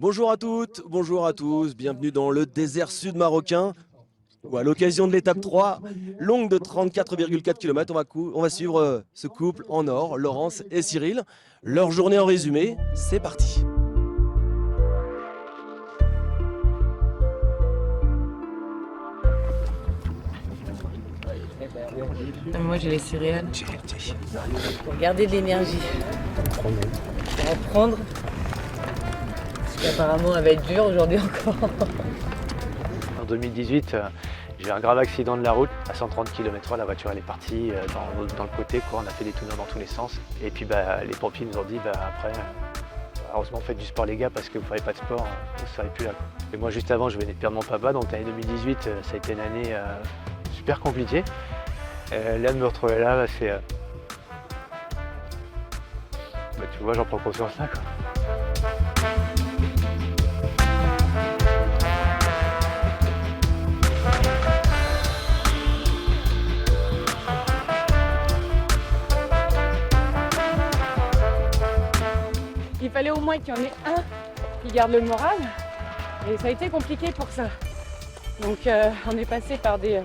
Bonjour à toutes, bonjour à tous, bienvenue dans le désert sud marocain, où à l'occasion de l'étape 3, longue de 34,4 km, on va suivre ce couple en or, Laurence et Cyril. Leur journée en résumé, c'est parti. Moi j'ai les céréales pour garder de l'énergie, pour reprendre, parce qu'apparemment elle va être dure aujourd'hui encore. En 2018, j'ai eu un grave accident de la route. À 130 km/h, la voiture elle est partie dans le côté, quoi. On a fait des tunnels dans tous les sens. Et puis les pompiers nous ont dit après, heureusement faites du sport les gars, parce que vous ne ferez pas de sport, vous ne serez plus là. Et moi juste avant, je venais de perdre mon papa, donc l'année 2018, ça a été une année super compliquée. Là de me retrouver là, c'est... tu vois, j'en prends conscience là, quoi. Il fallait au moins qu'il y en ait un qui garde le moral, et ça a été compliqué pour ça. Donc on est passé par des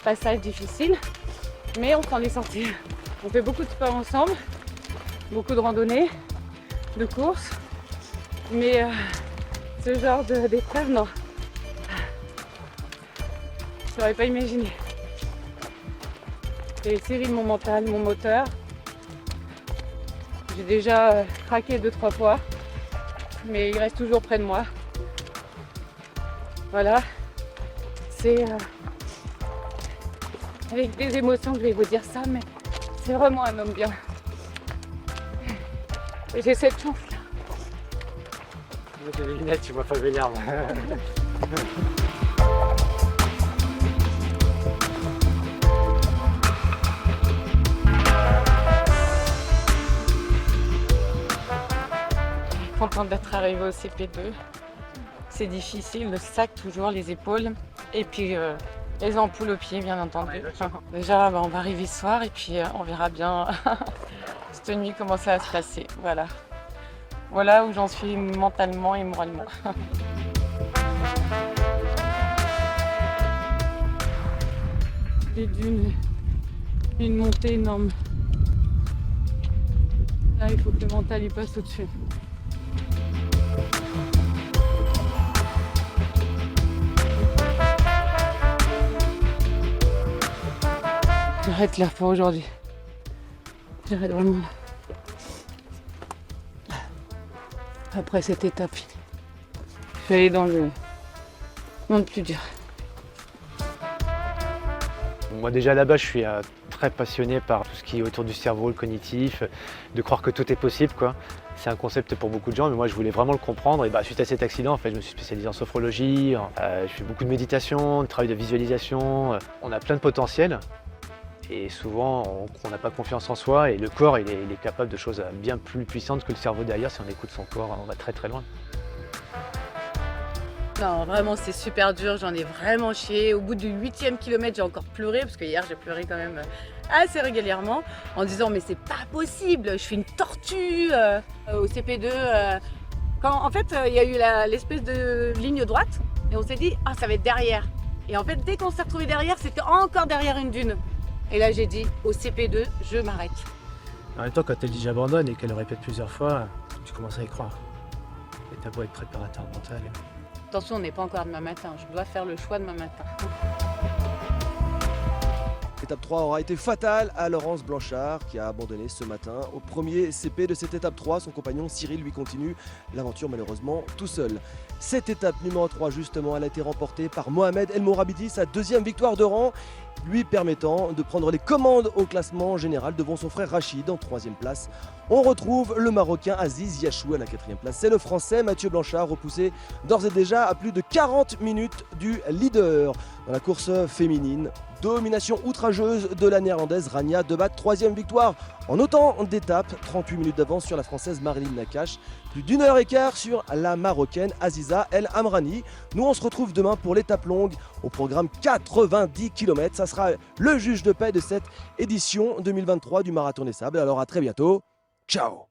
passages difficiles, mais on s'en est sorti. On fait beaucoup de sport ensemble, beaucoup de randonnées, de courses, mais ce genre d'épreuve, non. Je n'aurais pas imaginé. C'est Cyril, mon mental, mon moteur. J'ai déjà craqué 2-3 fois, mais il reste toujours près de moi. Voilà, c'est avec des émotions que je vais vous dire ça, mais c'est vraiment un homme bien. Et j'ai cette chance-là. Moi j'ai les lunettes, tu vois pas vénère. Contente d'être arrivée au CP2. C'est difficile, le sac toujours, les épaules, et puis les ampoules aux pieds, bien entendu. Déjà, on va arriver ce soir et puis on verra bien cette nuit comment ça va se passer. Voilà où j'en suis mentalement et moralement. Les dunes, une montée énorme. Là, il faut que le mental y passe au-dessus. J'arrête là pour aujourd'hui. J'arrête vraiment. Après cette étape, je vais aller dans le monde plus dur. Moi déjà là-bas, je suis très passionné par tout ce qui est autour du cerveau, le cognitif, de croire que tout est possible, quoi. C'est un concept pour beaucoup de gens, mais moi je voulais vraiment le comprendre. Et suite à cet accident, en fait, je me suis spécialisé en sophrologie, je fais beaucoup de méditation, de travail de visualisation. On a plein de potentiel. Et souvent, on n'a pas confiance en soi, et le corps il est capable de choses bien plus puissantes que le cerveau derrière. Si on écoute son corps, on va très très loin. Non, vraiment c'est super dur, j'en ai vraiment chié. Au bout du 8e kilomètre, j'ai encore pleuré, parce que hier j'ai pleuré quand même assez régulièrement, en disant mais c'est pas possible, je fais une tortue au CP2. Quand en fait il y a eu l'espèce de ligne droite, et on s'est dit ah ça va être derrière. Et en fait dès qu'on s'est retrouvé derrière, c'était encore derrière une dune. Et là j'ai dit au CP2, je m'arrête. En même temps, quand elle dit j'abandonne et qu'elle le répète plusieurs fois, tu commences à y croire. Et t'as beau être préparateur mental. Attention, on n'est pas encore demain matin, je dois faire le choix demain matin. L'étape 3 aura été fatale à Laurence Blanchard qui a abandonné ce matin au premier CP de cette étape 3. Son compagnon Cyril lui continue l'aventure malheureusement tout seul. Cette étape numéro 3 justement, elle a été remportée par Mohamed El Morabidi, sa deuxième victoire de rang, lui permettant de prendre les commandes au classement général devant son frère Rachid en 3e place. On retrouve le Marocain Aziz Yachou à la 4e place. C'est le Français Mathieu Blanchard, repoussé d'ores et déjà à plus de 40 minutes du leader. Dans la course féminine, domination outrageuse de la néerlandaise Rania Debat, 3e victoire en autant d'étapes, 38 minutes d'avance sur la française Marilyn Nakache, plus d'une heure et quart sur la marocaine Aziza El Amrani. Nous on se retrouve demain pour l'étape longue au programme 90 km. Ça sera le juge de paix de cette édition 2023 du Marathon des Sables. Alors à très bientôt, ciao.